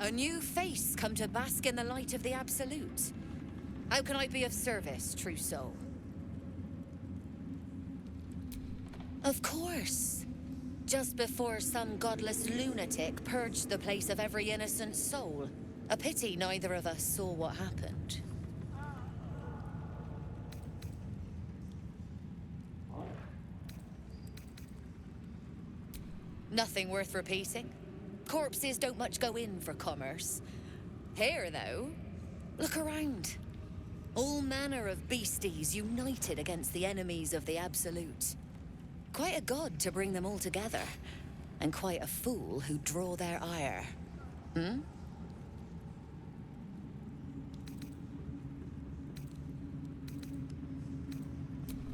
a new face come to bask in the light of the Absolute. How can I be of service, true soul? Of course. Just before some godless lunatic purged the place of every innocent soul. A pity neither of us saw what happened. Nothing worth repeating. Corpses don't much go in for commerce. Here, though, look around. All manner of beasties united against the enemies of the Absolute. Quite a god to bring them all together, and quite a fool who'd draw their ire. Hmm?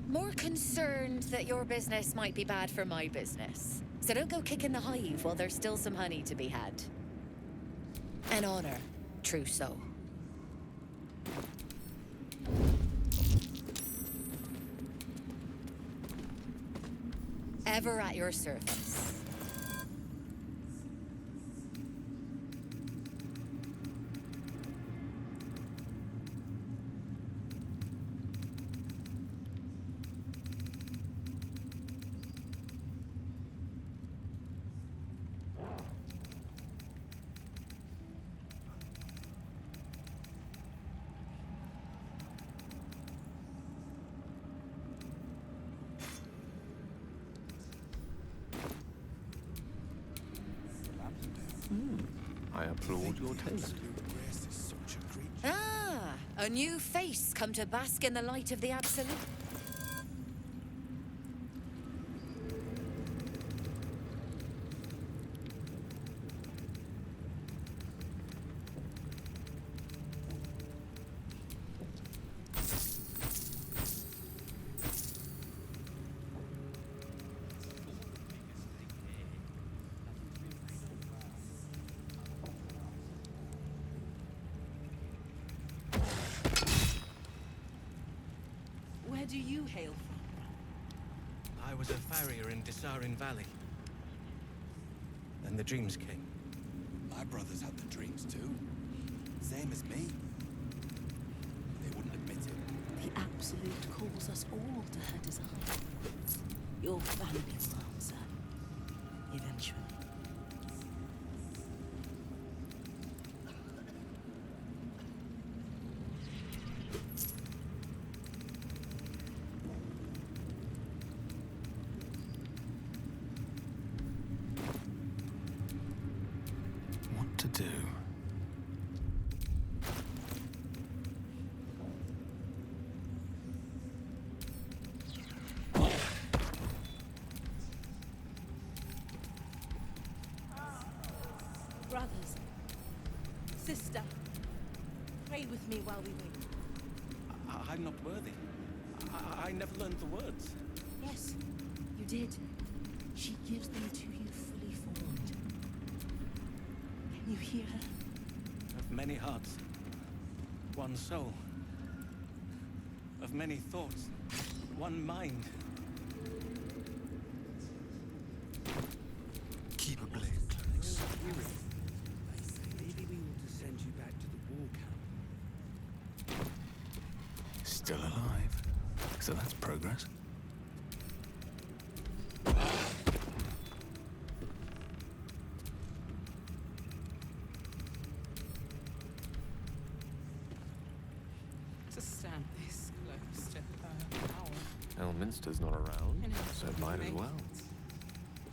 More concerned that your business might be bad for my business. So don't go kicking the hive while there's still some honey to be had. An honor, true soul. Ever at your service. I applaud your taste. Ah, a new face come to bask in the light of the Absolute. Where do you hail from? I was a farrier in Desarin Valley. Then the dreams came. My brothers had the dreams too. Same as me. They wouldn't admit it. The Absolute calls us all to her design. Your family will answer. Eventually. What to do? Brothers, sister, pray with me while we wait. I'm not worthy. I never learned the words. Yes, you did. She gives them to you fully formed. Can you hear her? Of many hearts, one soul. Of many thoughts, one mind. Keep a blade close. Maybe we ought to send you back to the war camp. Still alive. So that's progress. To stand this close to her power. Elminster's not around, And so might as well.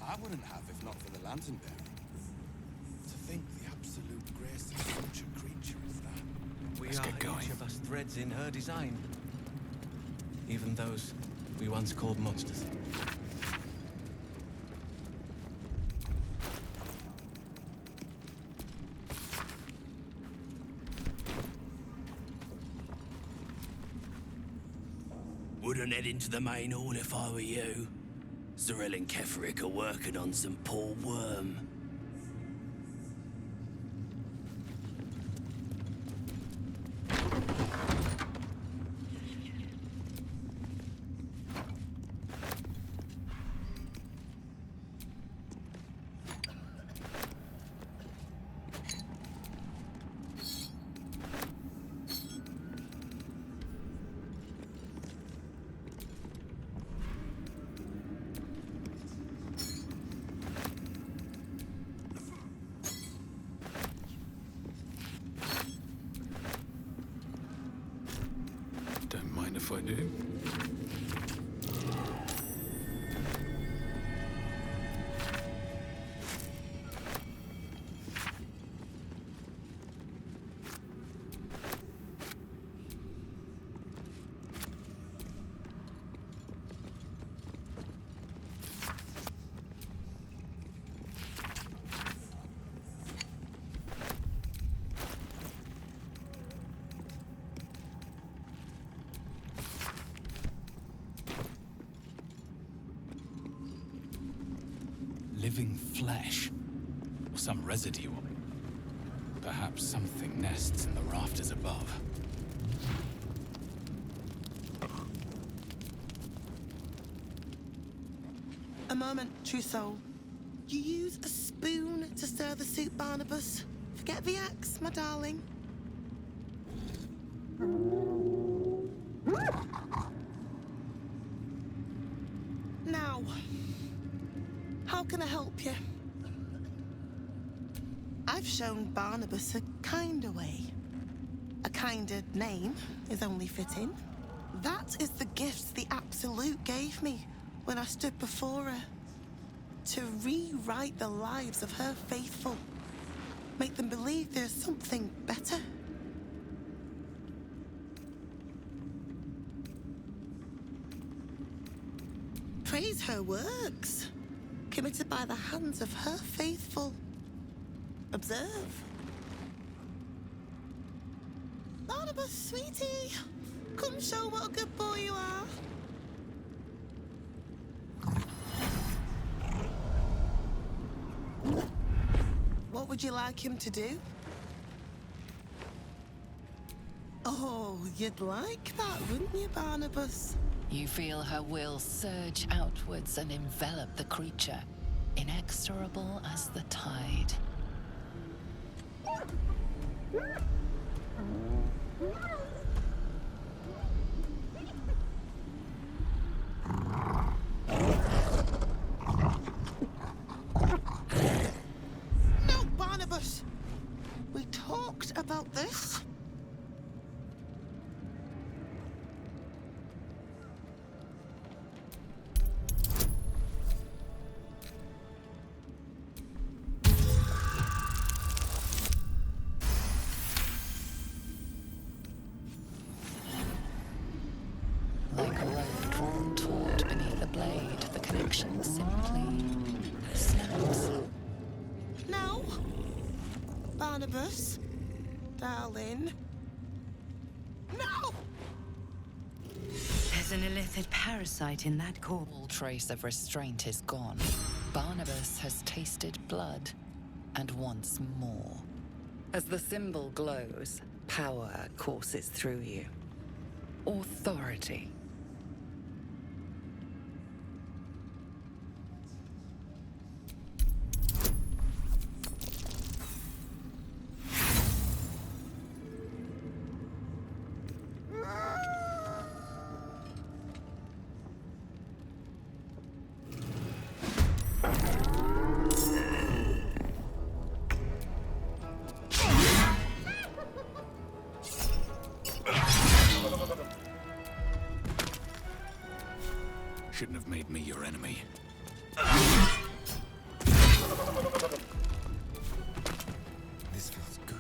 I wouldn't have if not for the lantern bearer. To think the absolute grace of such a creature as that. We Let's are get going. each of us threads in her design. Even those we once called monsters. Wouldn't head into the main hall if I were you. Zurel and Ketheric are working on some poor worm. I do. Living flesh, or some residue. Perhaps something nests in the rafters above. A moment, true soul. You use a spoon to stir the soup, Barnabas. Forget the axe, my darling. Now, how can I help you? I've shown Barnabas a kinder way. A kinder name is only fitting. That is the gift the Absolute gave me when I stood before her. To rewrite the lives of her faithful. Make them believe there's something better. Praise her works, committed by the hands of her faithful. Observe. Barnabas, sweetie, come show what a good boy you are. What would you like him to do? Oh, you'd like that, wouldn't you, Barnabas? You feel her will surge outwards and envelop the creature, inexorable as the tide. No, Barnabas! We talked about this. Like a rope drawn taut beneath the blade, the connection simply snaps. No, Barnabas, darling. No! There's an illithid parasite in that core. All trace of restraint is gone. Barnabas has tasted blood, and wants more. As the symbol glows, power courses through you. Authority. Shouldn't have made me your enemy. This feels good.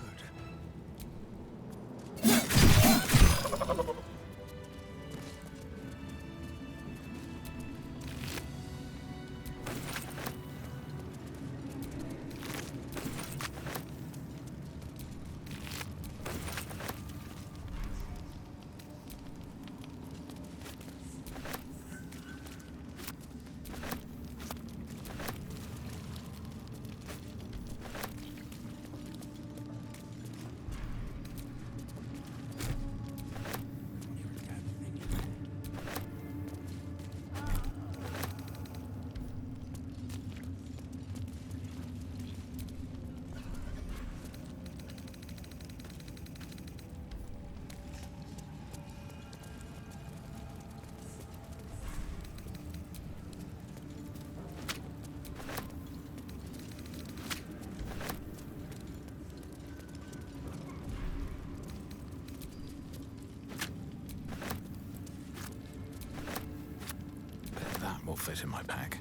bullet in my pack.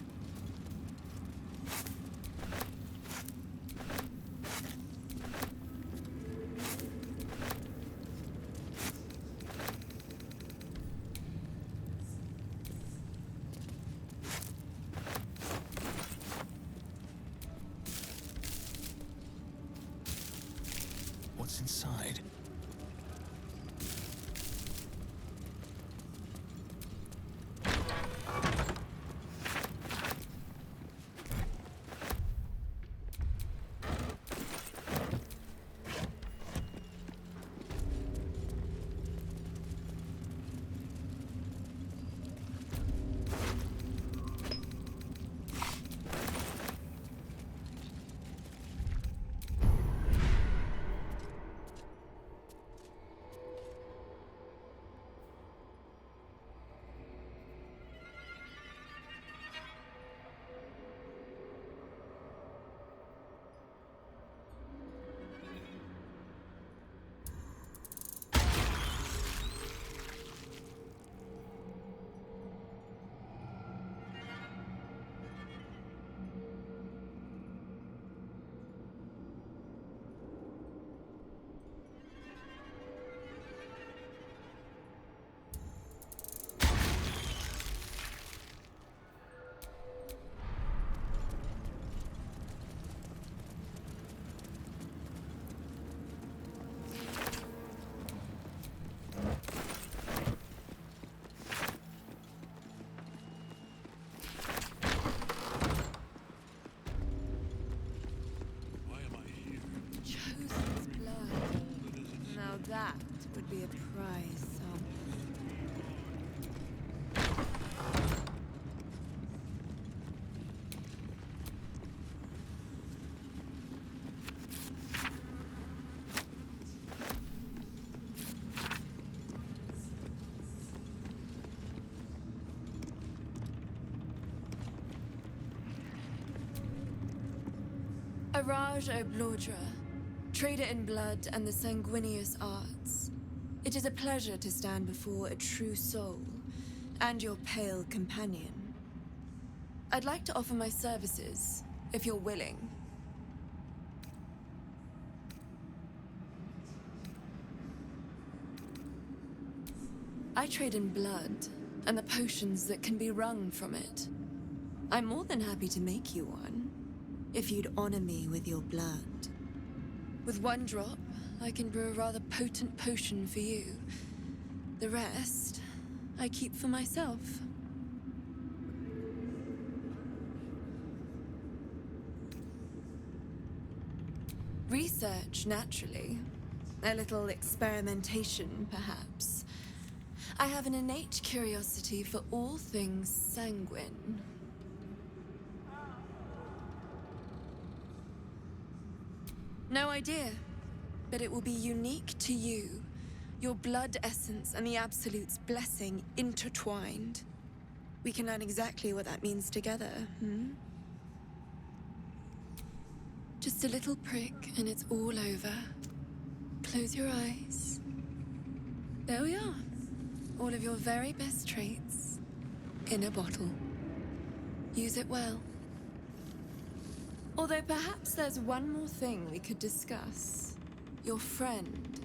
What's inside? That would be a prize sum. Araj Oblodra, trader in blood and the sanguineous arts. It is a pleasure to stand before a true soul and your pale companion. I'd like to offer my services, if you're willing. I trade in blood and the potions that can be wrung from it. I'm more than happy to make you one, if you'd honor me with your blood. With one drop, I can brew a rather potent potion for you. The rest, I keep for myself. Research, naturally. A little experimentation, perhaps. I have an innate curiosity for all things sanguine. No idea, but it will be unique to you. Your blood essence and the Absolute's blessing intertwined. We can learn exactly what that means together, Just a little prick and it's all over. Close your eyes. There we are. All of your very best traits in a bottle. Use it well. Although perhaps there's one more thing we could discuss. Your friend.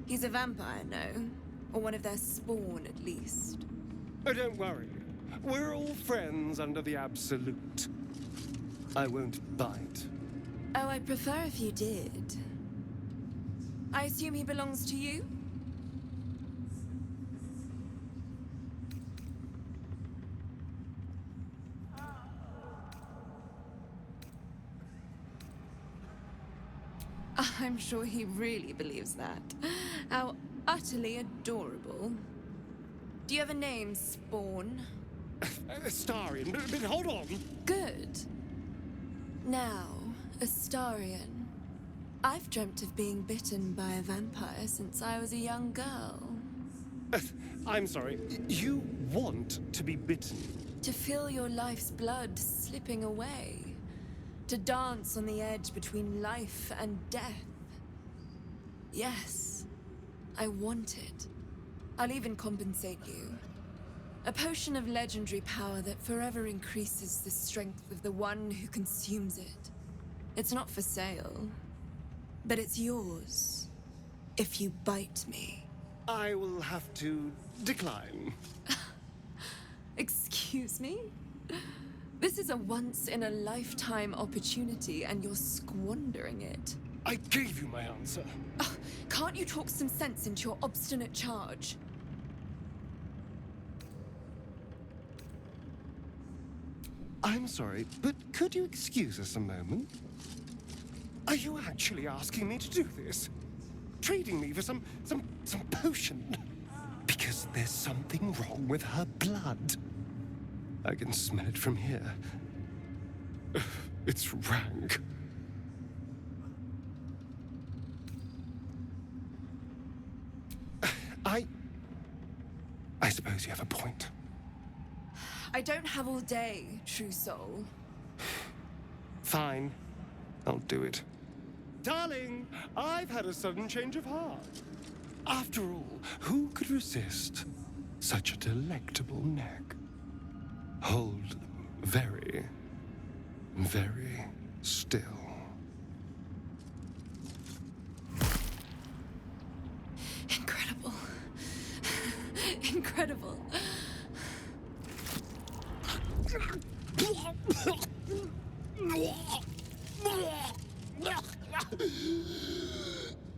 He's a vampire, no? Or one of their spawn, at least. Oh, don't worry. We're all friends under the Absolute. I won't bite. Oh, I'd prefer if you did. I assume he belongs to you? I'm sure he really believes that. How utterly adorable. Do you have a name, Spawn? Astarion, but hold on. Good. Now, Astarion. I've dreamt of being bitten by a vampire since I was a young girl. I'm sorry, you want to be bitten? To feel your life's blood slipping away. To dance on the edge between life and death. Yes, I want it. I'll even compensate you. A potion of legendary power that forever increases the strength of the one who consumes it. It's not for sale, but it's yours if you bite me. I will have to decline. Excuse me? This is a once-in-a-lifetime opportunity, and you're squandering it. I gave you my answer. Can't you talk some sense into your obstinate charge? I'm sorry, but could you excuse us a moment? Are you actually asking me to do this? Trading me for some potion? Because there's something wrong with her blood. I can smell it from here. It's rank. I suppose you have a point. I don't have all day, true soul. Fine. I'll do it. Darling, I've had a sudden change of heart. After all, who could resist such a delectable neck? Hold very, very still. Incredible. Incredible.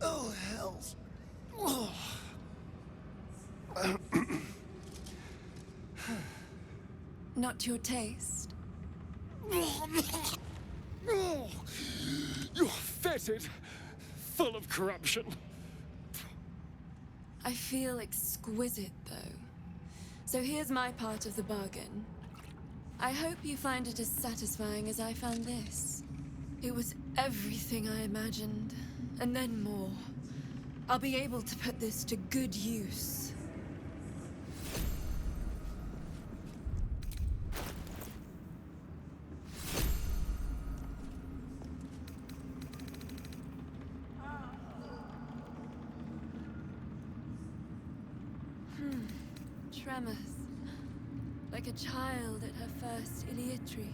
Oh, hells. Not to your taste. You're fetid, full of corruption. I feel exquisite, though. So here's my part of the bargain. I hope you find it as satisfying as I found this. It was everything I imagined, and then more. I'll be able to put this to good use. Tremors. Like a child at her first idiotry.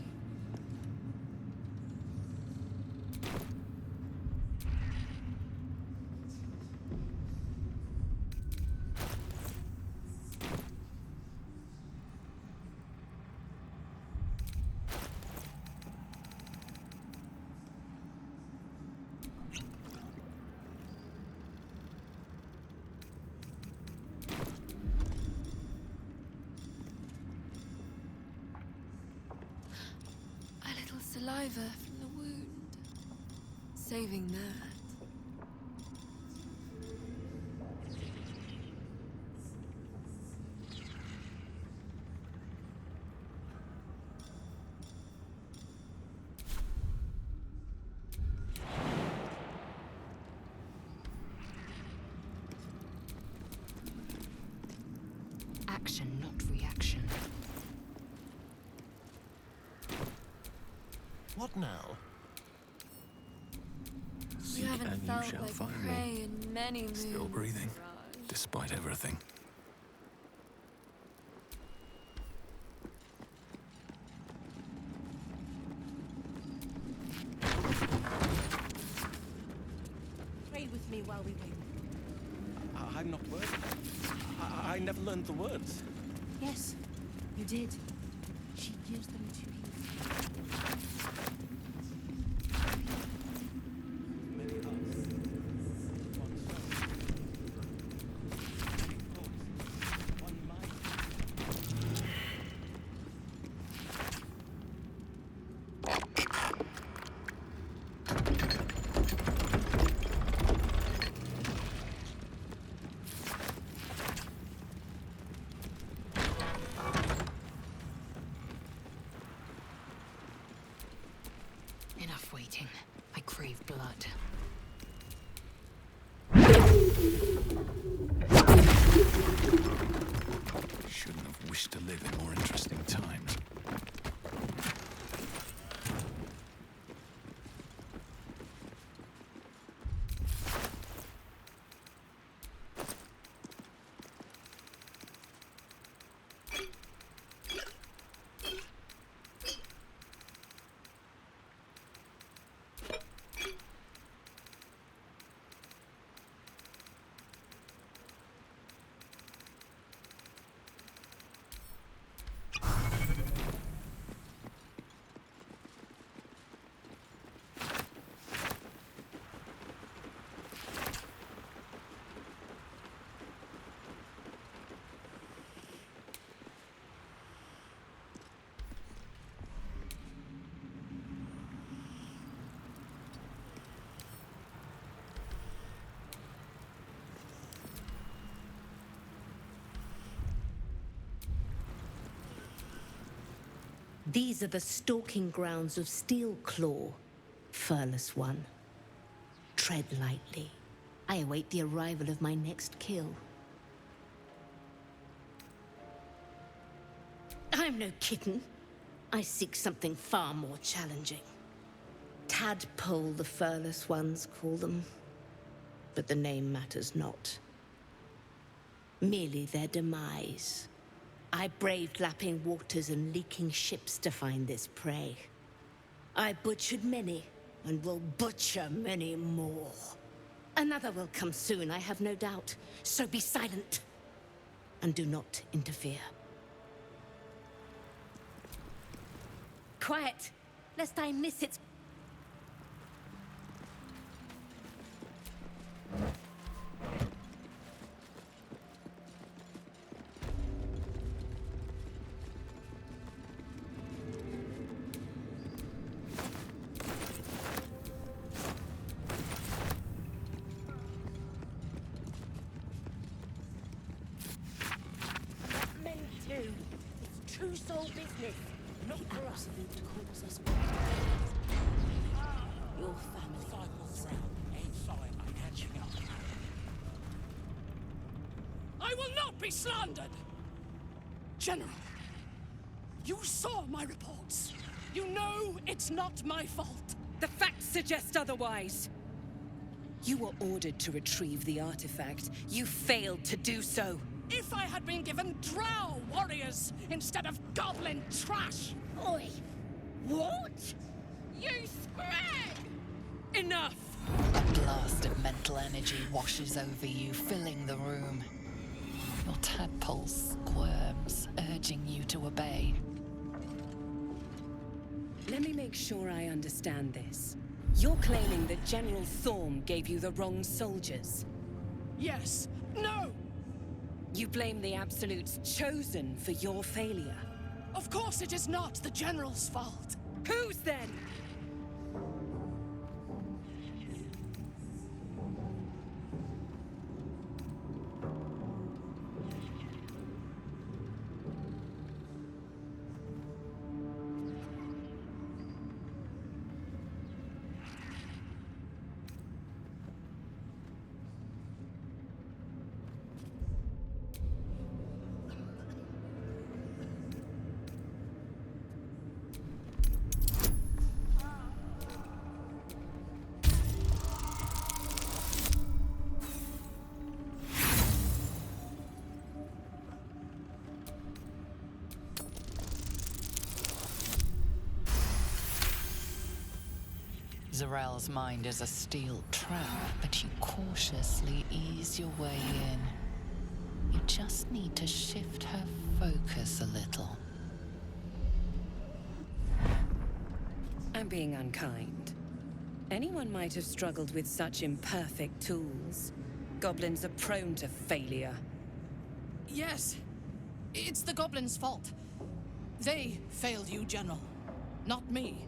Saliva from the wound. Saving that. Action, not reaction. What now? You haven't and felt you shall like find prey me. in many moons. Still breathing, Raj. despite everything. Trade with me while we wait. I'm not worthy. I never learned the words. Yes, you did. She gives them to you. Many hearts, one soul, many thoughts, one mind. Enough waiting. I crave blood. Shouldn't have wished to live in more interesting times. These are the stalking grounds of Steelclaw, furless one. Tread lightly. I await the arrival of my next kill. I'm no kitten. I seek something far more challenging. Tadpole, the furless ones call them. But the name matters not. Merely their demise. I braved lapping waters and leaking ships to find this prey. I butchered many, and will butcher many more. Another will come soon, I have no doubt. So be silent, and do not interfere. Quiet, lest I miss its... True soul business, not for us. To cause us your family. Cycles round, ain't solid, I'm catching up. I will not be slandered! General, you saw my reports. You know it's not my fault. The facts suggest otherwise. You were ordered to retrieve the artifact. You failed to do so. If I had been given drow warriors instead of goblin trash! Oi! What? You scrag! Enough! A blast of mental energy washes over you, filling the room. Your tadpole squirms, urging you to obey. Let me make sure I understand this. You're claiming that General Thorm gave you the wrong soldiers? Yes. No! You blame the Absolute's chosen for your failure? Of course it is not the General's fault. Whose then? Zarel's mind is a steel trap, but you cautiously ease your way in. You just need to shift her focus a little. I'm being unkind. Anyone might have struggled with such imperfect tools. Goblins are prone to failure. Yes. It's the goblins' fault. They failed you, General. Not me.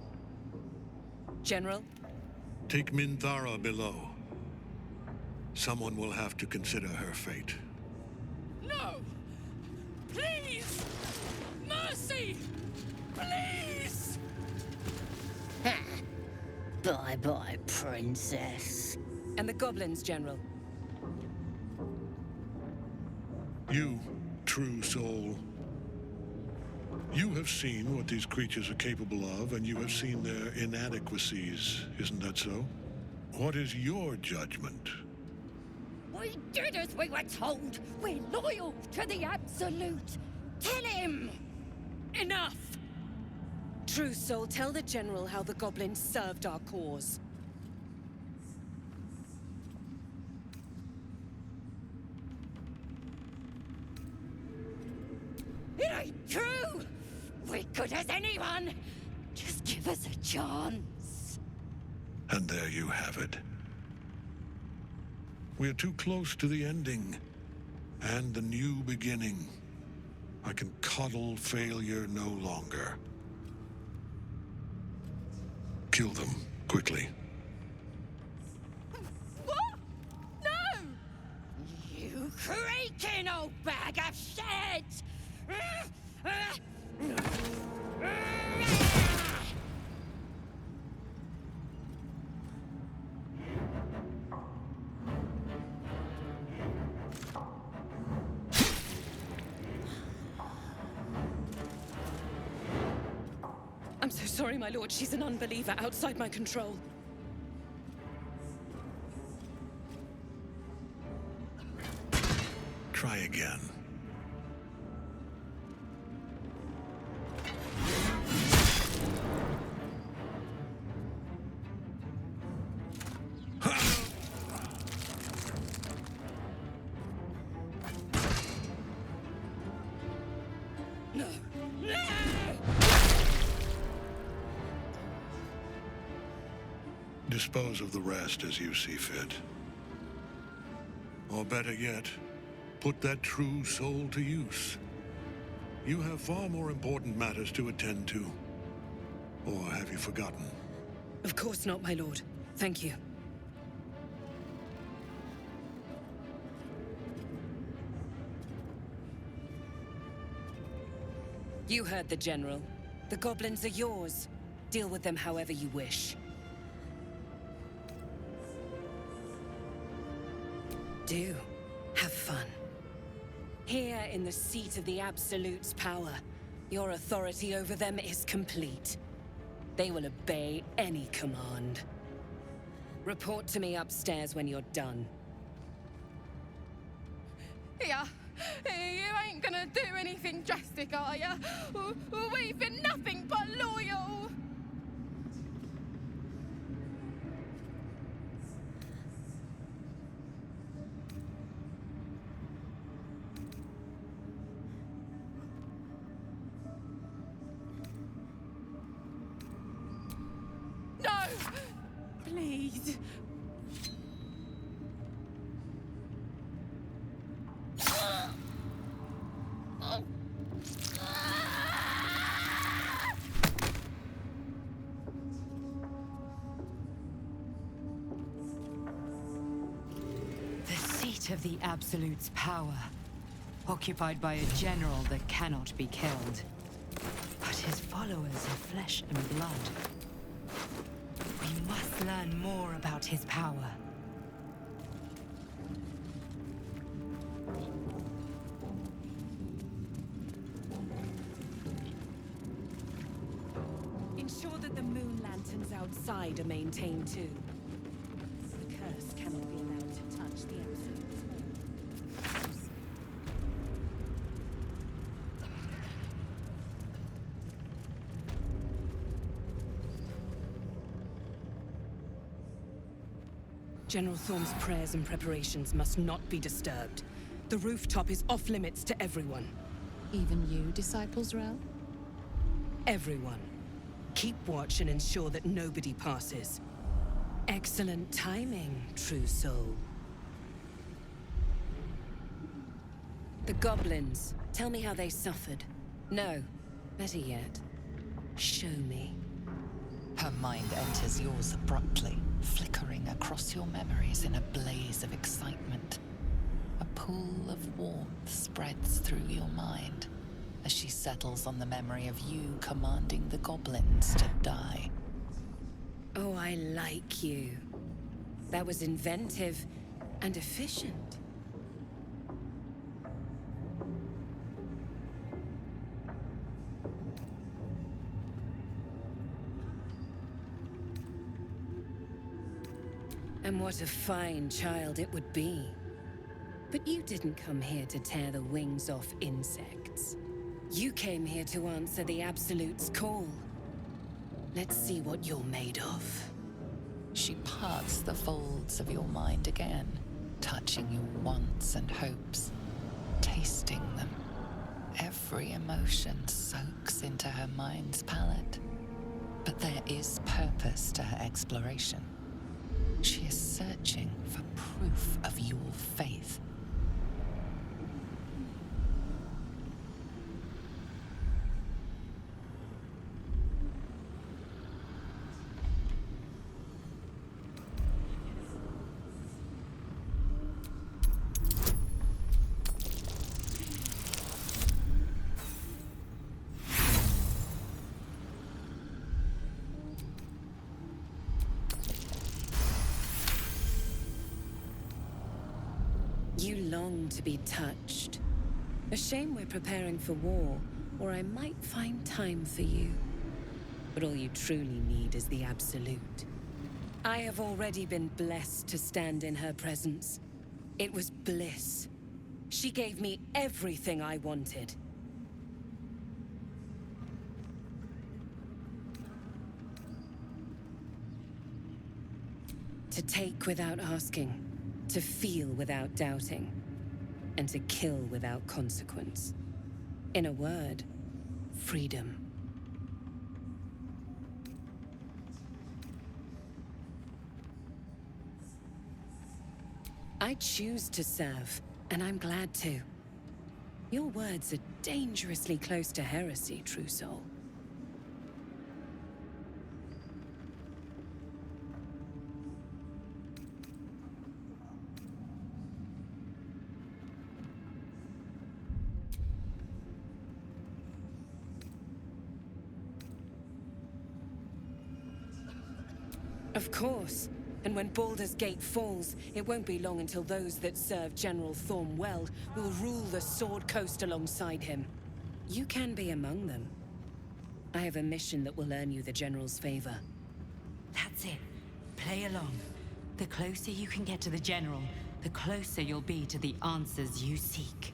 General? Take Minthara below. Someone will have to consider her fate. No! Please! Mercy! Please! Bye-bye, princess. And the goblins, General? You, true soul. You have seen what these creatures are capable of, and you have seen their inadequacies, isn't that so? What is your judgment? We did as we were told. We're loyal to the Absolute. Kill him! Enough! True soul, tell the General how the goblins served our cause. It ain't true! We're good as anyone! Just give us a chance. And there you have it. We're too close to the ending, and the new beginning. I can coddle failure no longer. Kill them, quickly. What? No! You creaking old bag of shit! sorry, my lord. She's an unbeliever outside my control. Try again. Dispose of the rest as you see fit. Or better yet, put that true soul to use. You have far more important matters to attend to. Or have you forgotten? Of course not, my lord. Thank you. You heard the General. The goblins are yours. Deal with them however you wish. Do. Have fun. Here in the seat of the Absolute's power, your authority over them is complete. They will obey any command. Report to me upstairs when you're done. Yeah, you ain't gonna do anything drastic, are ya? We've been nothing but loyal! No! Please. The seat of the Absolute's power, occupied by a general that cannot be killed. But his followers are flesh and blood. We must learn more about his power. Ensure that the moon lanterns outside are maintained too. The curse cannot be allowed to touch the Absolute's home. General Thorm's prayers and preparations must not be disturbed. The rooftop is off limits to everyone. Even you, Disciples Rel? Everyone. Keep watch and ensure that nobody passes. Excellent timing, true soul. The goblins. Tell me how they suffered. No, better yet, show me. Her mind enters yours abruptly, flickering across your memories in a blaze of excitement. A pool of warmth spreads through your mind as she settles on the memory of you commanding the goblins to die. Oh, I like you. That was inventive and efficient. And what a fine child it would be. But you didn't come here to tear the wings off insects. You came here to answer the Absolute's call. Let's see what you're made of. She parts the folds of your mind again, touching your wants and hopes, tasting them. Every emotion soaks into her mind's palate. But there is purpose to her exploration. She is searching for proof of your faith. You long to be touched. A shame we're preparing for war, or I might find time for you. But all you truly need is the absolute. I have already been blessed to stand in her presence. It was bliss. She gave me everything I wanted. To take without asking, to feel without doubting, and to kill without consequence. In a word, freedom. I choose to serve, and I'm glad to. Your words are dangerously close to heresy, true soul. Of course. And when Baldur's Gate falls, it won't be long until those that serve General Thorm well will rule the Sword Coast alongside him. You can be among them. I have a mission that will earn you the General's favor. That's it. Play along. The closer you can get to the General, the closer you'll be to the answers you seek.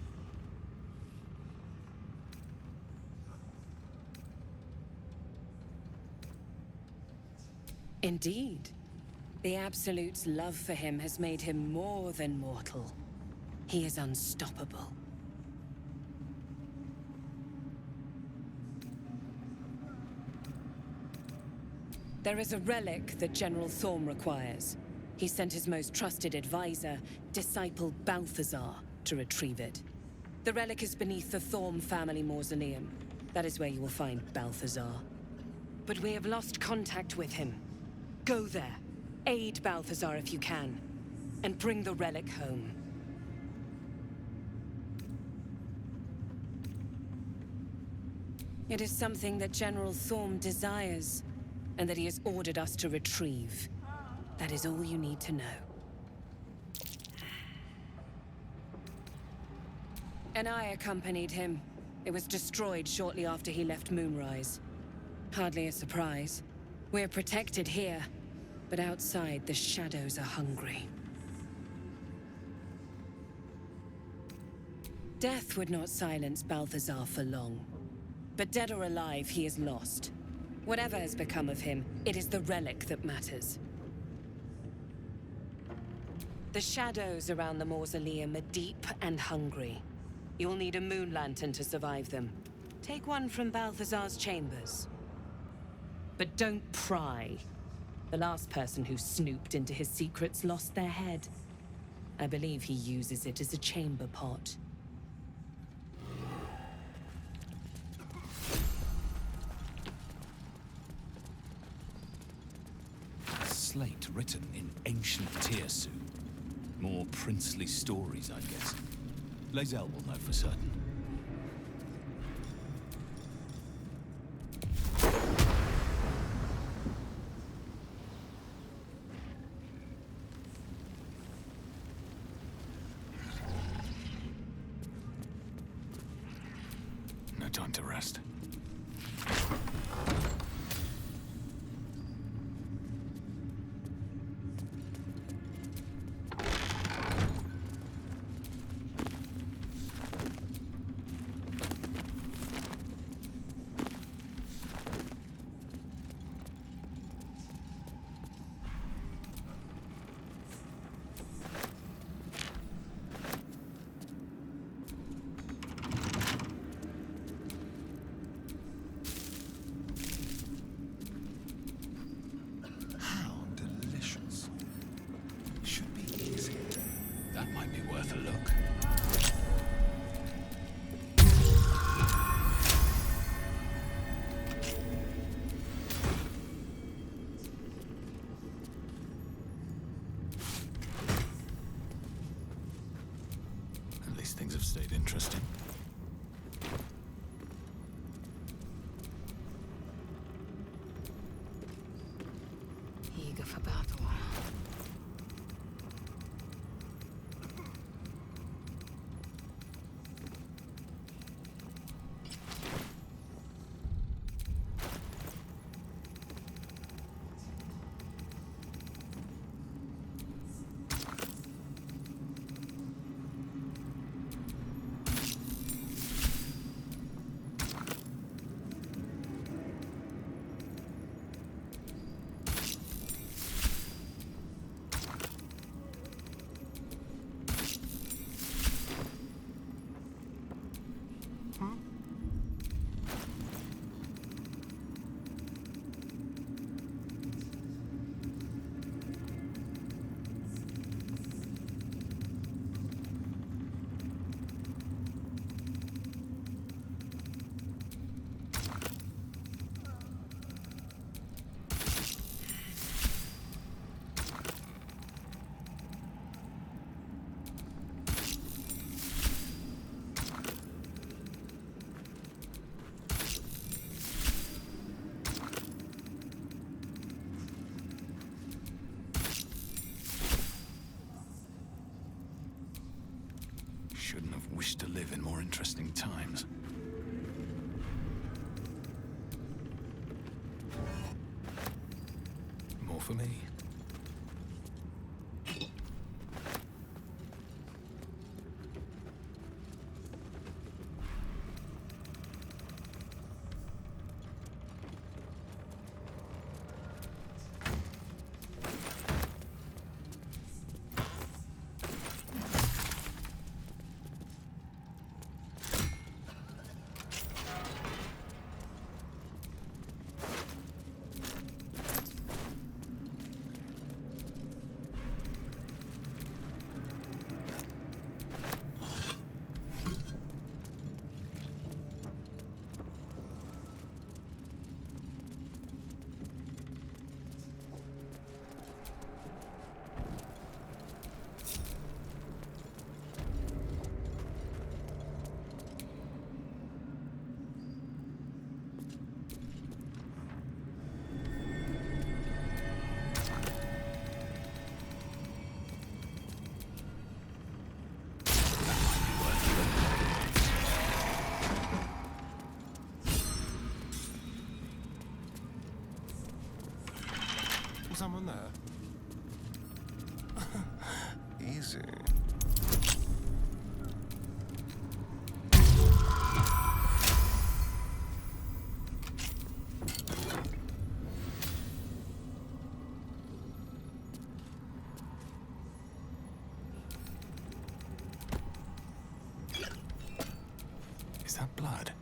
Indeed. The Absolute's love for him has made him more than mortal. He is unstoppable. There is a relic that General Thorm requires. He sent his most trusted advisor, disciple Balthazar, to retrieve it. The relic is beneath the Thorm family mausoleum. That is where you will find Balthazar. But we have lost contact with him. Go there. Aid Balthazar if you can, and bring the relic home. It is something that General Thorm desires, and that he has ordered us to retrieve. That is all you need to know. And I accompanied him. It was destroyed shortly after he left Moonrise. Hardly a surprise. We're protected here. But outside, the shadows are hungry. Death would not silence Balthazar for long. But dead or alive, he is lost. Whatever has become of him, it is the relic that matters. The shadows around the mausoleum are deep and hungry. You'll need a moon lantern to survive them. Take one from Balthazar's chambers. But don't pry. The last person who snooped into his secrets lost their head. I believe he uses it as a chamber pot. A slate written in ancient Tiersu. More princely stories, I guess. Lae'zel will know for certain. Time to rest. Things have stayed interesting. Eager for battle. Wish to live in more interesting times. More for me. Someone there? Easy. Is that blood?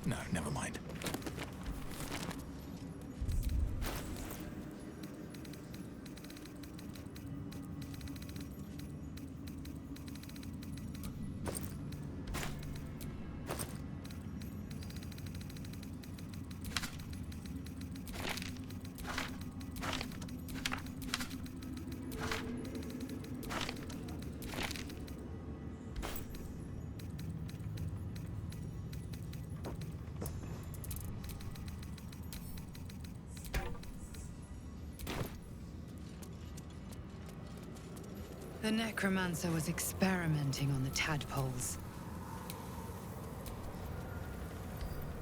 No, never mind. The necromancer was experimenting on the tadpoles.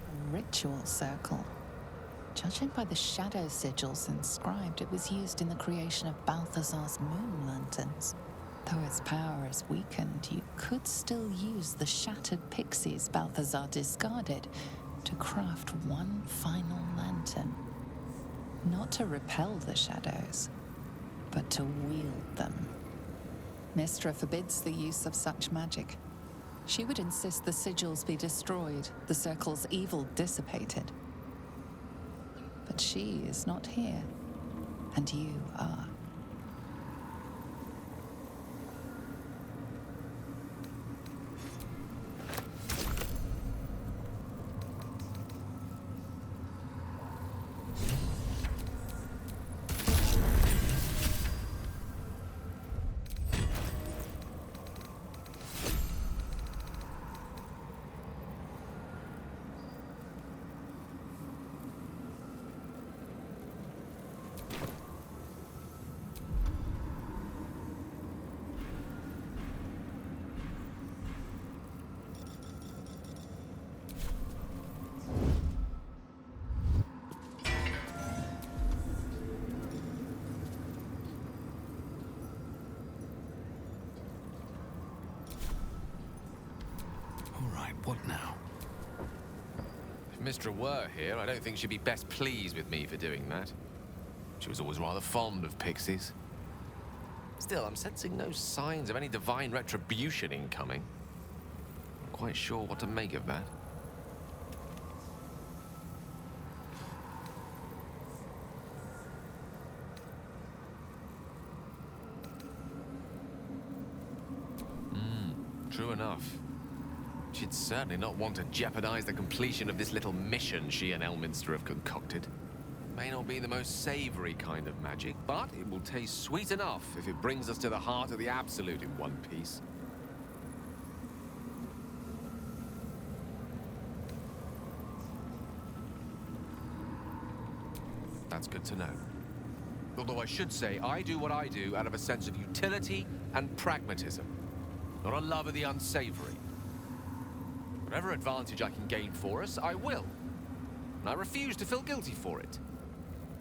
A ritual circle. Judging by the shadow sigils inscribed, it was used in the creation of Balthazar's moon lanterns. Though its power is weakened, you could still use the shattered pixies Balthazar discarded to craft one final lantern. Not to repel the shadows, but to wield them. Mystra forbids the use of such magic. She would insist the sigils be destroyed, the circle's evil dissipated. But she is not here, and you are. What now? If Mystra were here, I don't think she'd be best pleased with me for doing that. She was always rather fond of pixies. Still, I'm sensing no signs of any divine retribution incoming. I'm quite sure what to make of that. True enough. She'd certainly not want to jeopardize the completion of this little mission she and Elminster have concocted. May not be the most savory kind of magic, but it will taste sweet enough if it brings us to the heart of the Absolute in one piece. That's good to know. Although I should say, I do what I do out of a sense of utility and pragmatism, not a love of the unsavory. Whatever advantage I can gain for us, I will. And I refuse to feel guilty for it.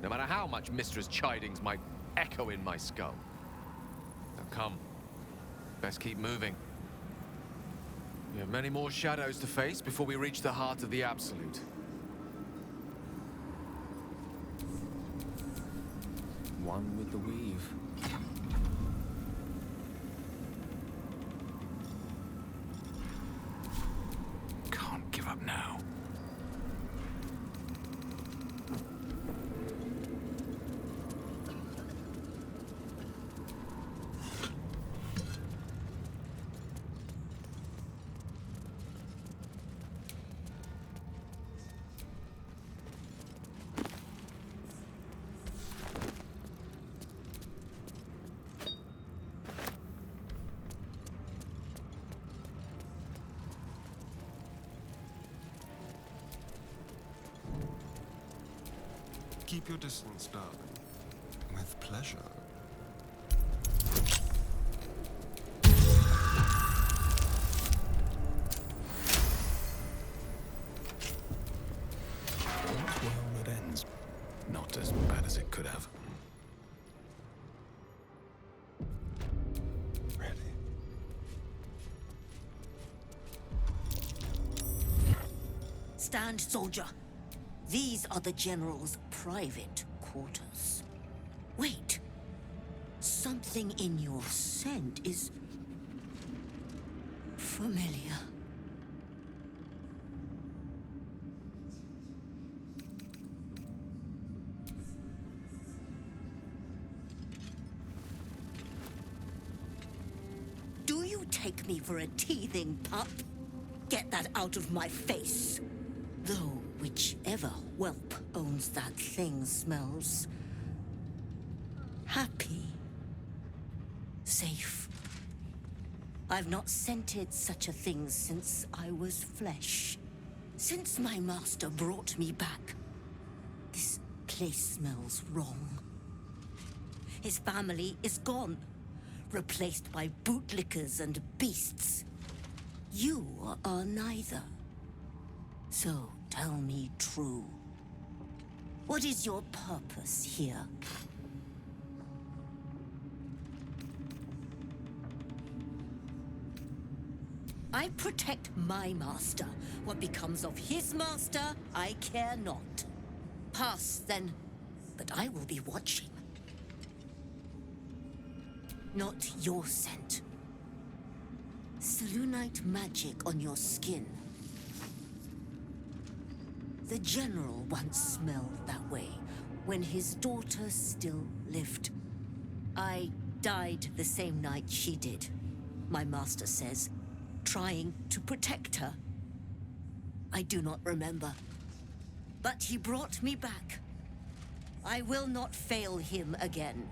No matter how much Mistress chidings might echo in my skull. Now come. Best keep moving. We have many more shadows to face before we reach the heart of the Absolute. One with the weave. Can't give up now. Keep your distance, darling. With pleasure. Well, it ends. Not as bad as it could have. Ready. Stand, soldier. These are the General's private quarters. Wait. Something in your scent is familiar. Do you take me for a teething pup? Get that out of my face. Though whichever whelp owns that thing smells happy, safe. I've not scented such a thing since I was flesh. Since my master brought me back, this place smells wrong. His family is gone, replaced by bootlickers and beasts. You are neither. So tell me true. What is your purpose here? I protect my master. What becomes of his master, I care not. Pass, then, but I will be watching. Not your scent. Selûnite magic on your skin. The General once smelled that way, when his daughter still lived. I died the same night she did, my master says, trying to protect her. I do not remember, but he brought me back. I will not fail him again.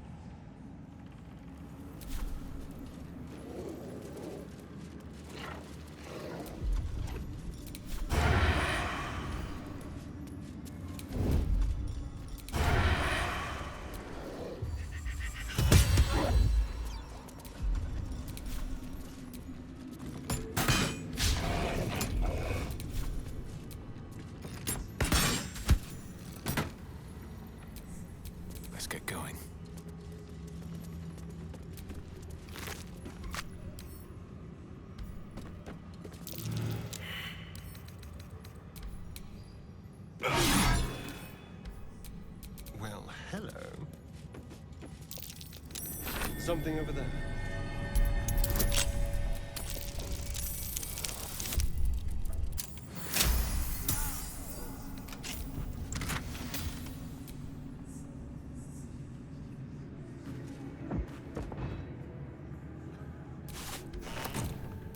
Something over there.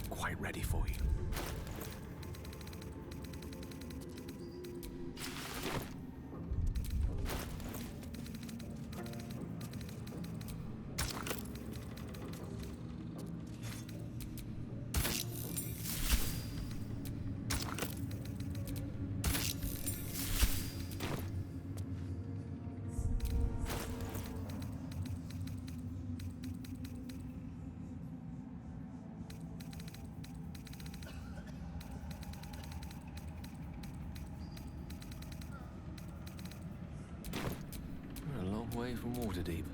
Quite ready for you. water deep.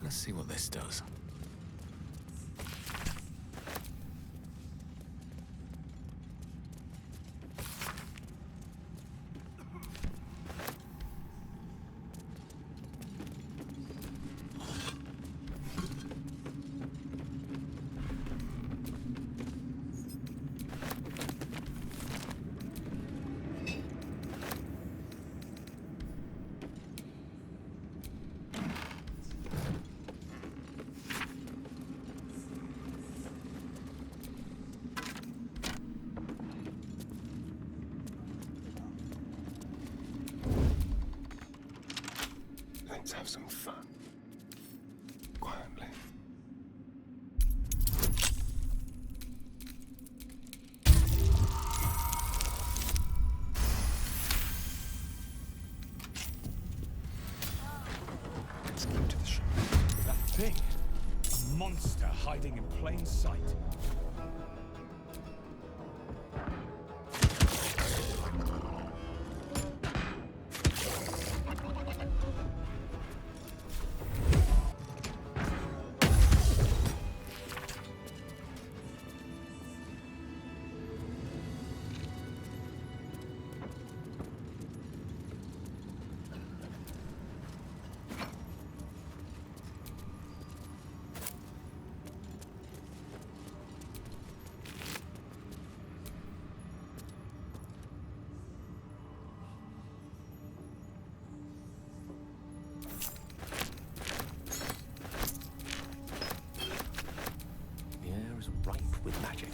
Let's see what this does. Let's have some fun. Quietly. Let's go to the shop. That thing! A monster hiding in plain sight. With magic.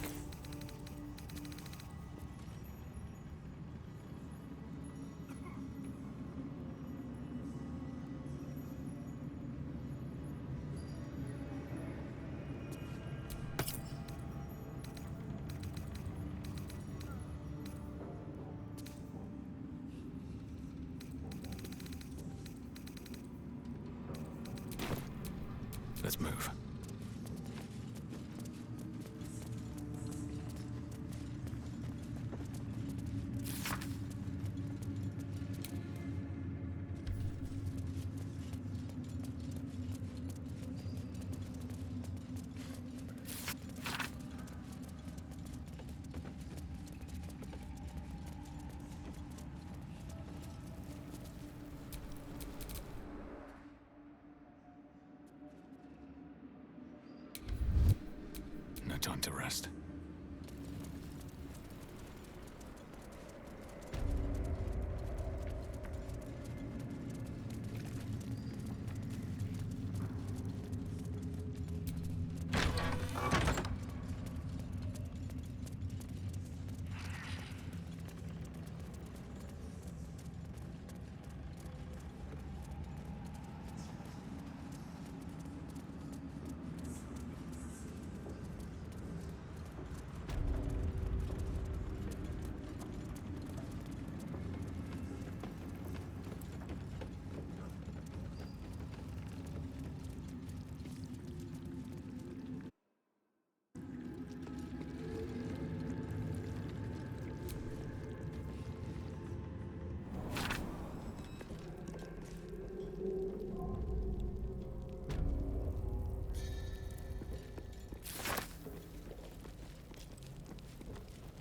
Let's move. No time to rest.